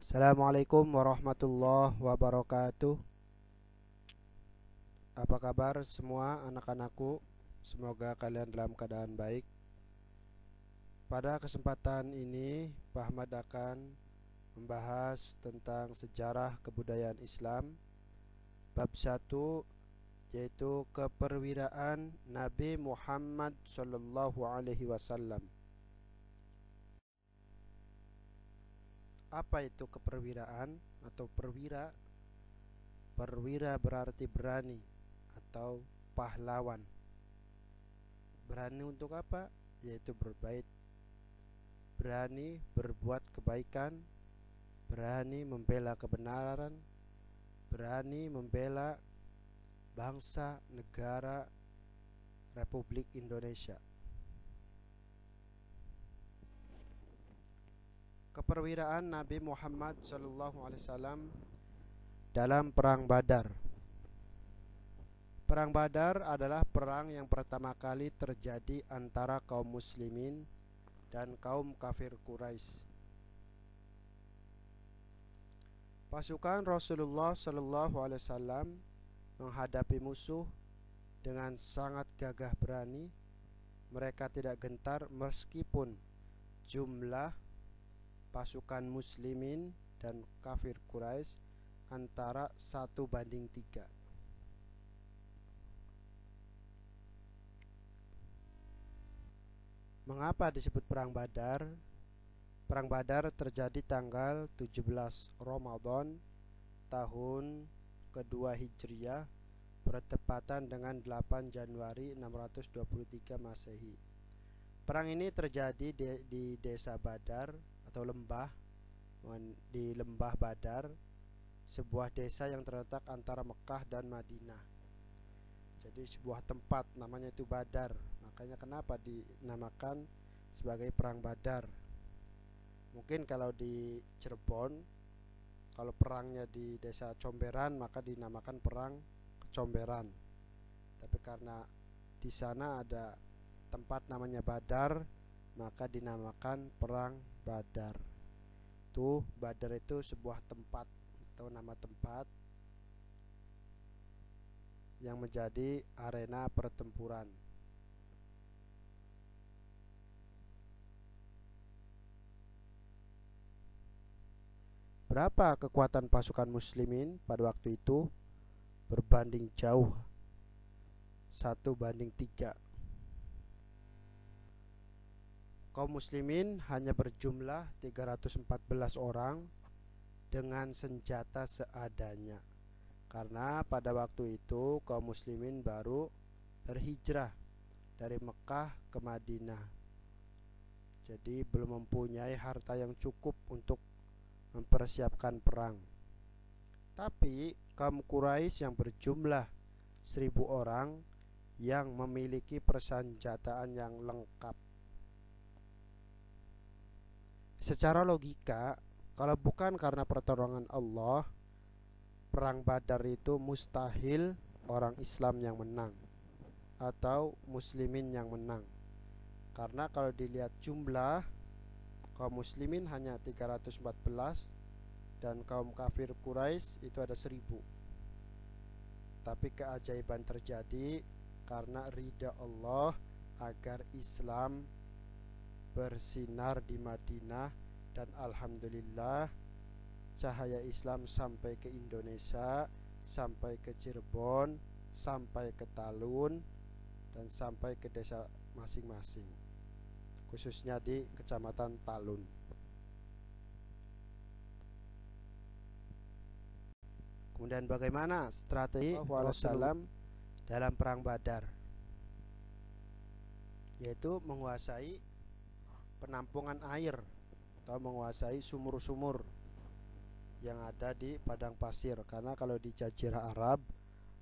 Assalamualaikum warahmatullahi wabarakatuh. Apa kabar semua anak-anakku? Semoga kalian dalam keadaan baik. Pada kesempatan ini, Pak Ahmad akan membahas tentang sejarah kebudayaan Islam bab 1, yaitu keperwiraan Nabi Muhammad sallallahu alaihi wasallam. Apa itu keperwiraan atau perwira? Perwira berarti berani atau pahlawan. Berani untuk apa? Yaitu berani berbuat kebaikan, berani membela kebenaran, berani membela bangsa, negara, Republik Indonesia. Keperwiraan Nabi Muhammad SAW dalam Perang Badar. Perang Badar adalah perang yang pertama kali terjadi antara kaum muslimin dan kaum kafir Quraisy. Pasukan Rasulullah SAW menghadapi musuh dengan sangat gagah berani. Mereka tidak gentar meskipun jumlah pasukan muslimin dan kafir Quraisy antara 1:3. Mengapa disebut Perang Badar? Perang Badar terjadi tanggal 17 Ramadan tahun kedua Hijriah bertepatan dengan 8 Januari 623 Masehi. Perang ini terjadi di desa Badar atau di lembah Badar, sebuah desa yang terletak antara Mekah dan Madinah. Jadi sebuah tempat namanya itu Badar. Makanya kenapa dinamakan sebagai Perang Badar. Mungkin kalau di Cirebon, kalau perangnya di desa Comberan, maka dinamakan Perang Kecomberan. Tapi karena di sana ada tempat namanya Badar, maka dinamakan Perang Badar. Badar itu sebuah tempat atau nama tempat yang menjadi arena pertempuran. Berapa kekuatan pasukan muslimin pada waktu itu? Berbanding jauh, 1:3. Kaum muslimin hanya berjumlah 314 orang dengan senjata seadanya. Karena pada waktu itu kaum muslimin baru berhijrah dari Mekah ke Madinah. Jadi belum mempunyai harta yang cukup untuk mempersiapkan perang. Tapi kaum Quraisy yang berjumlah 1.000 orang yang memiliki persenjataan yang lengkap. Secara logika, kalau bukan karena pertolongan Allah, Perang Badar itu mustahil orang Islam yang menang atau muslimin yang menang. Karena kalau dilihat jumlah, kaum muslimin hanya 314 dan kaum kafir Quraisy itu ada 1.000. Tapi keajaiban terjadi karena ridha Allah agar Islam bersinar di Madinah, dan alhamdulillah cahaya Islam sampai ke Indonesia, sampai ke Cirebon, sampai ke Talun, dan sampai ke desa masing-masing, khususnya di Kecamatan Talun. Kemudian bagaimana strategi Rasulullah dalam Perang Badar? Yaitu menguasai penampungan air atau menguasai sumur-sumur yang ada di padang pasir. Karena kalau di Jazirah Arab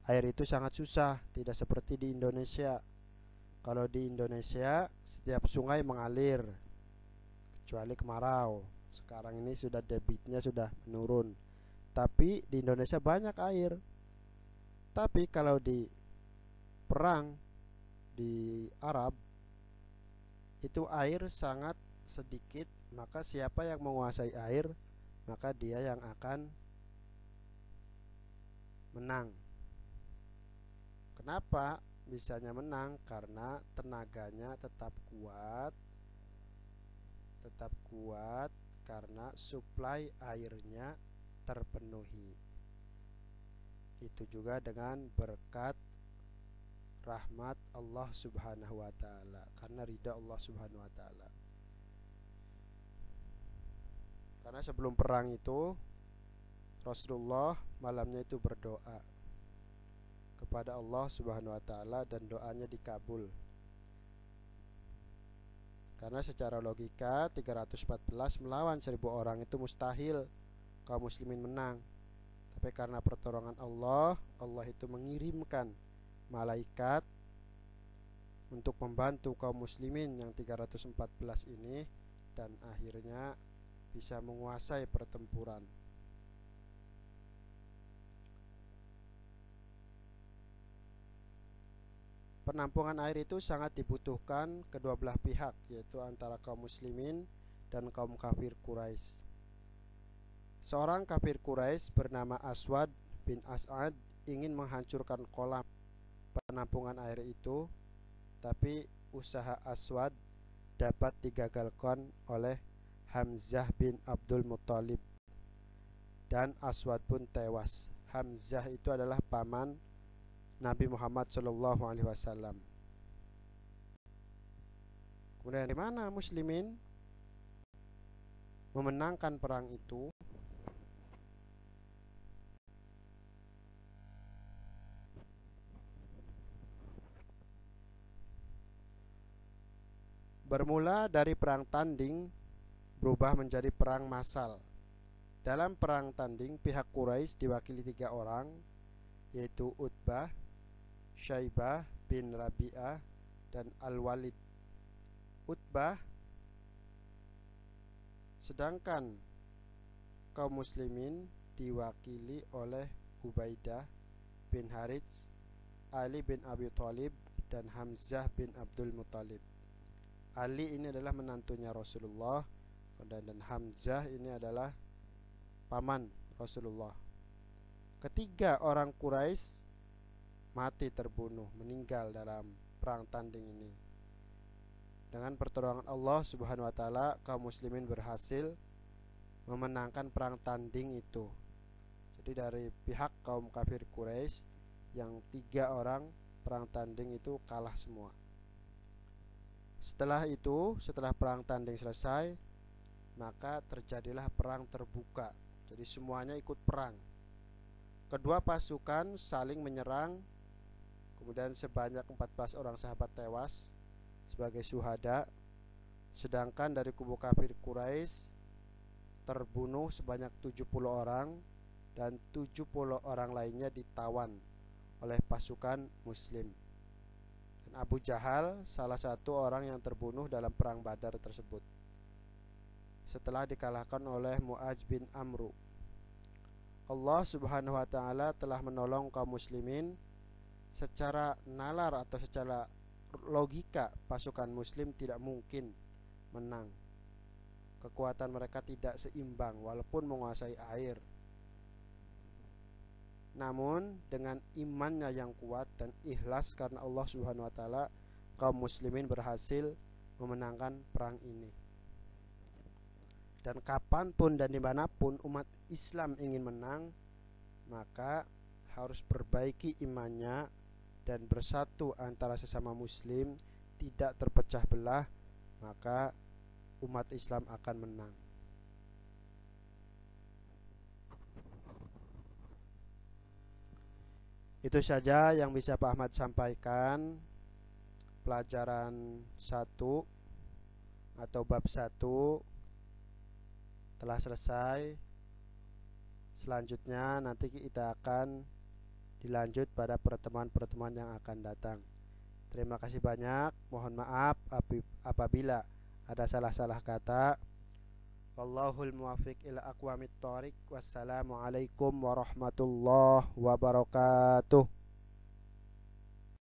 air itu sangat susah, tidak seperti di Indonesia. Kalau di Indonesia setiap sungai mengalir kecuali kemarau. Sekarang ini sudah debitnya sudah menurun. Tapi di Indonesia banyak air. Tapi kalau di perang di Arab itu air sangat sedikit, maka siapa yang menguasai air maka dia yang akan menang. Kenapa bisanya menang? Karena tenaganya tetap kuat karena suplai airnya terpenuhi. Itu juga dengan berkat rahmat Allah Subhanahu wa taala, karena ridha Allah Subhanahu wa taala. Karena sebelum perang itu Rasulullah malamnya itu berdoa kepada Allah Subhanahu wa taala dan doanya dikabul. Karena secara logika 314 melawan 1000 orang itu mustahil kaum muslimin menang. Tapi karena pertolongan Allah, Allah itu mengirimkan malaikat untuk membantu kaum muslimin yang 314 ini, dan akhirnya bisa menguasai pertempuran. Penampungan air itu sangat dibutuhkan kedua belah pihak, yaitu antara kaum muslimin dan kaum kafir Quraisy. Seorang kafir Quraisy bernama Aswad bin As'ad ingin menghancurkan kolam penampungan air itu, tapi usaha Aswad dapat digagalkan oleh Hamzah bin Abdul Muthalib, dan Aswad pun tewas. Hamzah itu adalah paman Nabi Muhammad SAW. Kemudian bagaimana muslimin memenangkan perang itu? Bermula dari perang tanding berubah menjadi perang massal. Dalam perang tanding pihak Quraisy diwakili 3 orang, yaitu Utbah, Syaibah bin Rabi'ah, dan Al-Walid. Utbah, sedangkan kaum muslimin diwakili oleh Ubaidah bin Harits, Ali bin Abi Thalib, dan Hamzah bin Abdul Muthalib. Ali ini adalah menantunya Rasulullah, dan Hamzah ini adalah paman Rasulullah. Ketiga orang Quraisy mati terbunuh, meninggal dalam perang tanding ini. Dengan pertolongan Allah Subhanahu wa taala, kaum muslimin berhasil memenangkan perang tanding itu. Jadi dari pihak kaum kafir Quraisy yang 3 orang perang tanding itu kalah semua. Setelah itu, setelah perang tanding selesai, maka terjadilah perang terbuka. Jadi semuanya ikut perang. Kedua pasukan saling menyerang. Kemudian sebanyak 14 orang sahabat tewas sebagai syuhada. Sedangkan dari kubu kafir Quraisy terbunuh sebanyak 70 orang, dan 70 orang lainnya ditawan oleh pasukan muslim. Dan Abu Jahal salah satu orang yang terbunuh dalam perang Badar tersebut, setelah dikalahkan oleh Mu'adz bin Amru. Allah Subhanahu wa taala telah menolong kaum muslimin. Secara nalar atau secara logika, pasukan muslim tidak mungkin menang. Kekuatan mereka tidak seimbang walaupun menguasai air. Namun dengan imannya yang kuat dan ikhlas karena Allah Subhanahu wa taala, kaum muslimin berhasil memenangkan perang ini. Dan kapanpun dan dimanapun umat Islam ingin menang, maka harus perbaiki imannya dan bersatu antara sesama muslim, tidak terpecah belah, maka umat Islam akan menang. Itu saja yang bisa Pak Ahmad sampaikan. Pelajaran 1 atau bab 1 telah selesai. Selanjutnya nanti kita akan dilanjut pada pertemuan-pertemuan yang akan datang. Terima kasih banyak. Mohon maaf apabila ada salah-salah kata. Wallahul muwaffiq ila aqwamit thoriq. Wassalamualaikum warahmatullahi wabarakatuh.